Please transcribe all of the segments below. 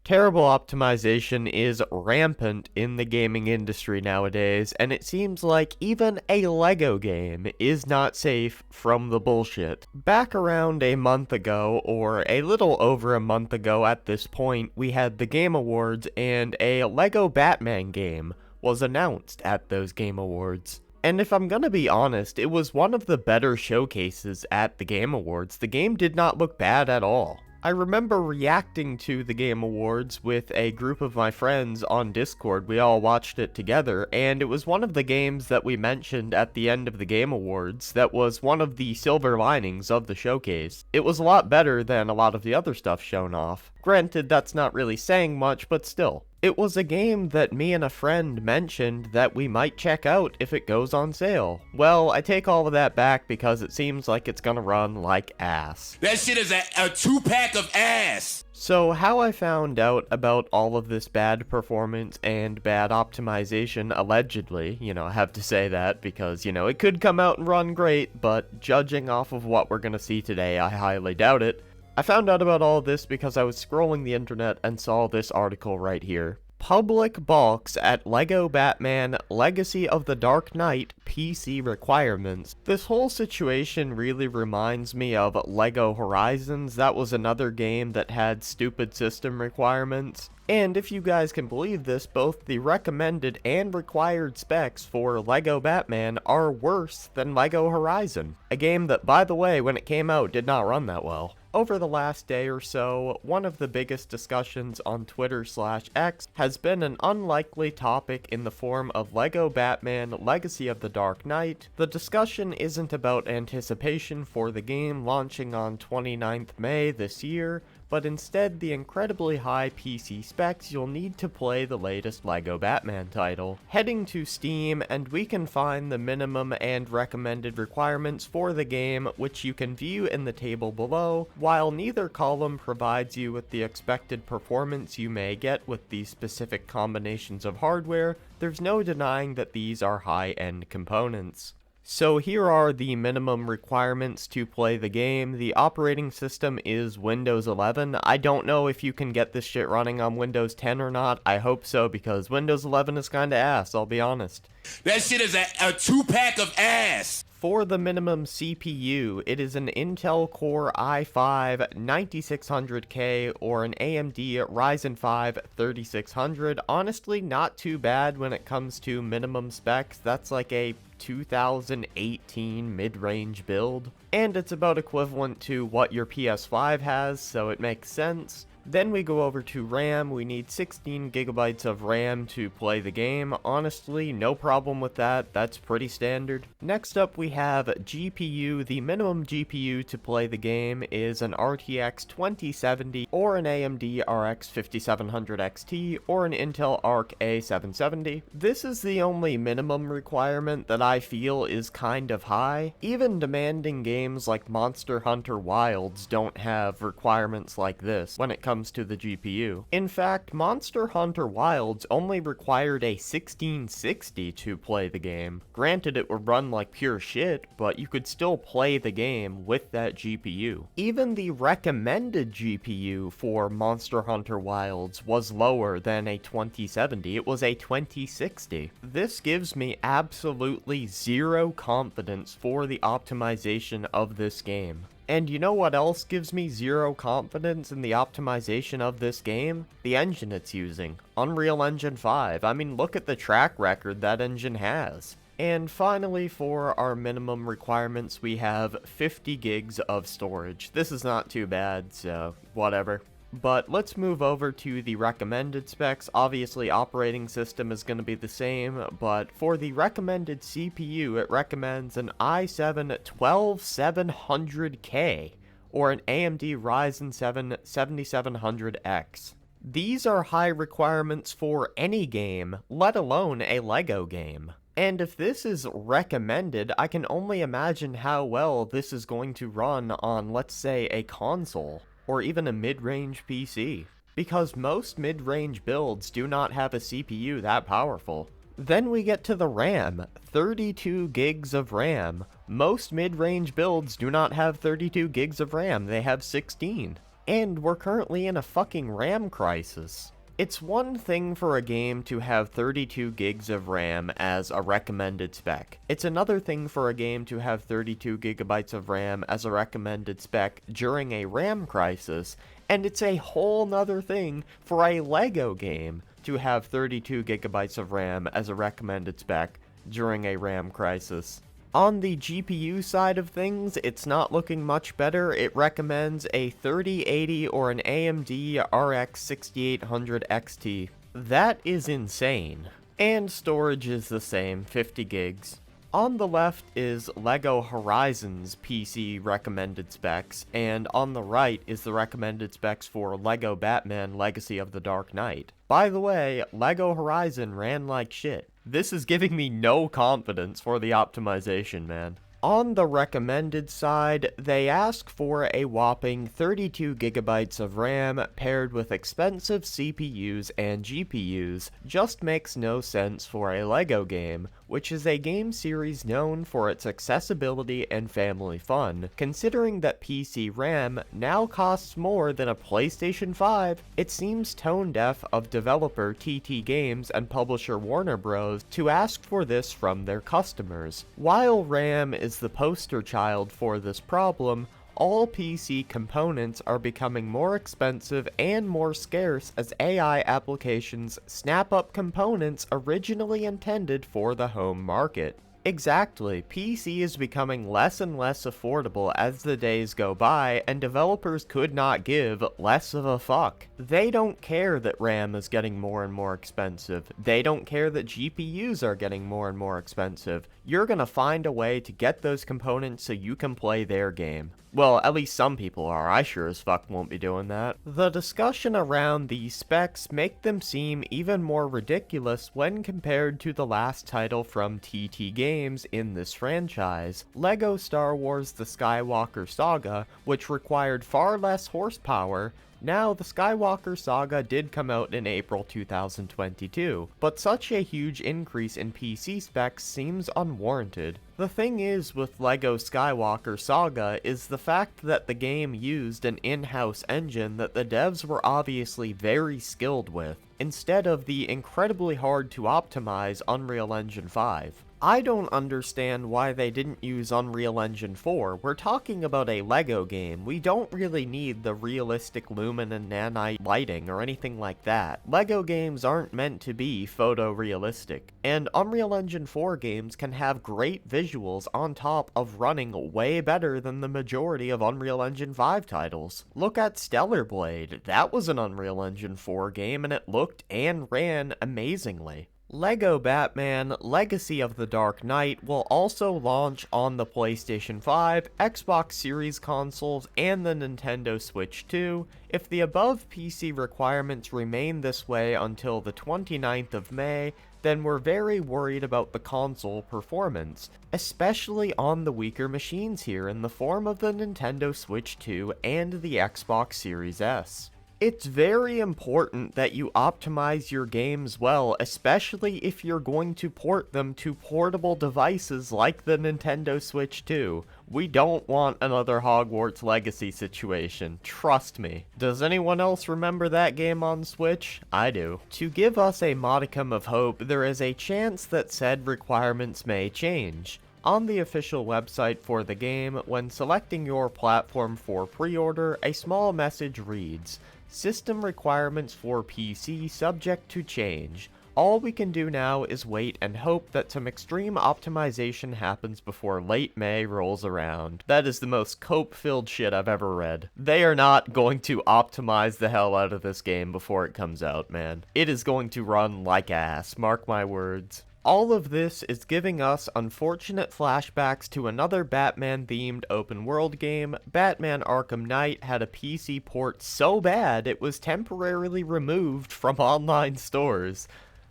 Terrible optimization is rampant in the gaming industry nowadays, and it seems like even a LEGO game is not safe from the bullshit. Back around a month ago, or a little over a month ago at this point, we had the Game Awards, and a LEGO Batman game was announced at those Game Awards. And if I'm gonna be honest, it was one of the better showcases at the Game Awards. The game did not look bad at all. I remember reacting to the Game Awards with a group of my friends on Discord. We all watched it together, and it was one of the games that we mentioned at the end of the Game Awards that was one of the silver linings of the showcase. It was a lot better than a lot of the other stuff shown off. Granted, that's not really saying much, but still. It was a game that me and a friend mentioned that we might check out if it goes on sale. Well, I take all of that back because it seems like it's gonna run like ass. That shit is a two-pack of ass! So how I found out about all of this bad performance and bad optimization, allegedly, I have to say that because, it could come out and run great, but judging off of what we're gonna see today, I highly doubt it. I found out about all of this because I was scrolling the internet and saw this article right here. Public balks at LEGO Batman Legacy of the Dark Knight PC requirements. This whole situation really reminds me of LEGO Horizons. That was another game that had stupid system requirements. And if you guys can believe this, both the recommended and required specs for LEGO Batman are worse than LEGO Horizon. A game that, by the way, when it came out, did not run that well. Over the last day or so, one of the biggest discussions on Twitter/X has been an unlikely topic in the form of LEGO Batman Legacy of the Dark Knight. The discussion isn't about anticipation for the game launching on 29th May this year, but instead the incredibly high PC specs you'll need to play the latest LEGO Batman title. Heading to Steam, and we can find the minimum and recommended requirements for the game, which you can view in the table below. While neither column provides you with the expected performance you may get with these specific combinations of hardware, there's no denying that these are high-end components. So here are the minimum requirements to play the game. The operating system is Windows 11. I don't know if you can get this shit running on Windows 10 or not. I hope so, because Windows 11 is kinda ass, I'll be honest. That shit is a two-pack of ass! For the minimum CPU, it is an Intel Core i5 9600K or an AMD Ryzen 5 3600. Honestly, not too bad when it comes to minimum specs. That's like a 2018 mid-range build. And it's about equivalent to what your PS5 has, so it makes sense. Then we go over to RAM. We need 16 gigabytes of RAM to play the game. Honestly, no problem with that. That's pretty standard. Next up, we have GPU. The minimum GPU to play the game is an RTX 2070 or an AMD RX 5700 XT or an Intel Arc A770. This is the only minimum requirement that I feel is kind of high. Even demanding games like Monster Hunter Wilds don't have requirements like this when it comes to the GPU. In fact, Monster Hunter Wilds only required a 1660 to play the game. Granted, it would run like pure shit, but you could still play the game with that GPU. Even the recommended GPU for Monster Hunter Wilds was lower than a 2070. It was a 2060. This gives me absolutely zero confidence for the optimization of this game. And you know what else gives me zero confidence in the optimization of this game? The engine it's using. Unreal Engine 5. I mean, look at the track record that engine has. And finally, for our minimum requirements, we have 50 gigs of storage. This is not too bad, so whatever. But let's move over to the recommended specs. Obviously, operating system is going to be the same, but for the recommended CPU, it recommends an i7 12700K or an AMD Ryzen 7 7700X. These are high requirements for any game, let alone a LEGO game. And if this is recommended, I can only imagine how well this is going to run on, let's say, a console, or even a mid-range PC, because most mid-range builds do not have a CPU that powerful. Then we get to the RAM, 32 gigs of RAM. Most mid-range builds do not have 32 gigs of RAM, they have 16. And we're currently in a fucking RAM crisis. It's one thing for a game to have 32 gigs of RAM as a recommended spec. It's another thing for a game to have 32 gigabytes of RAM as a recommended spec during a RAM crisis, and it's a whole nother thing for a LEGO game to have 32 gigabytes of RAM as a recommended spec during a RAM crisis. On the GPU side of things, it's not looking much better. It recommends a 3080 or an AMD RX 6800 XT. That is insane. And storage is the same, 50 gigs. On the left is LEGO Horizons PC recommended specs, and on the right is the recommended specs for LEGO Batman Legacy of the Dark Knight. By the way, LEGO Horizon ran like shit. This is giving me no confidence for the optimization, man. On the recommended side, they ask for a whopping 32 gigabytes of RAM paired with expensive CPUs and GPUs. Just makes no sense for a LEGO game, which is a game series known for its accessibility and family fun. Considering that PC RAM now costs more than a PlayStation 5, it seems tone deaf of developer TT Games and publisher Warner Bros. To ask for this from their customers. While RAM is the poster child for this problem, all PC components are becoming more expensive and more scarce as AI applications snap up components originally intended for the home market. Exactly, PC is becoming less and less affordable as the days go by, and developers could not give less of a fuck. They don't care that RAM is getting more and more expensive. They don't care that GPUs are getting more and more expensive. You're gonna find a way to get those components so you can play their game. Well, at least some people are. I sure as fuck won't be doing that. The discussion around these specs make them seem even more ridiculous when compared to the last title from TT Games in this franchise, LEGO Star Wars The Skywalker Saga, which required far less horsepower. Now, the Skywalker Saga did come out in April 2022, but such a huge increase in PC specs seems unwarranted. The thing is with LEGO Skywalker Saga is the fact that the game used an in-house engine that the devs were obviously very skilled with, instead of the incredibly hard to optimize Unreal Engine 5. I don't understand why they didn't use Unreal Engine 4. We're talking about a LEGO game. We don't really need the realistic lumen and nanite lighting or anything like that. LEGO games aren't meant to be photorealistic. And Unreal Engine 4 games can have great visuals on top of running way better than the majority of Unreal Engine 5 titles. Look at Stellar Blade. That was an Unreal Engine 4 game and it looked and ran amazingly. LEGO Batman Legacy of the Dark Knight will also launch on the PlayStation 5, Xbox Series consoles, and the Nintendo Switch 2. If the above PC requirements remain this way until the 29th of May, then we're very worried about the console performance, especially on the weaker machines here in the form of the Nintendo Switch 2 and the Xbox Series S. It's very important that you optimize your games well, especially if you're going to port them to portable devices like the Nintendo Switch 2. We don't want another Hogwarts Legacy situation, trust me. Does anyone else remember that game on Switch? I do. To give us a modicum of hope, there is a chance that said requirements may change. On the official website for the game, when selecting your platform for pre-order, a small message reads, "System requirements for PC subject to change. All we can do now is wait and hope that some extreme optimization happens before late May rolls around." That is the most cope-filled shit I've ever read. They are not going to optimize the hell out of this game before it comes out, man. It is going to run like ass, mark my words. All of this is giving us unfortunate flashbacks to another Batman-themed open-world game. Batman Arkham Knight had a PC port so bad it was temporarily removed from online stores.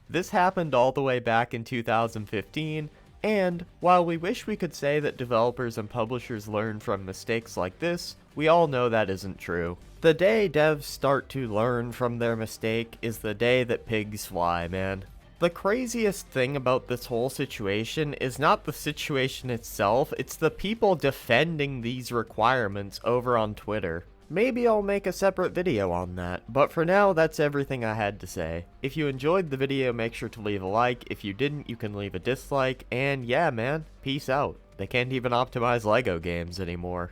This happened all the way back in 2015, and while we wish we could say that developers and publishers learn from mistakes like this, we all know that isn't true. The day devs start to learn from their mistake is the day that pigs fly, man. The craziest thing about this whole situation is not the situation itself, it's the people defending these requirements over on Twitter. maybe I'll make a separate video on that. But for now, that's everything I had to say. If you enjoyed the video, make sure to leave a like. If you didn't, you can leave a dislike. And yeah, man, peace out. They can't even optimize LEGO games anymore.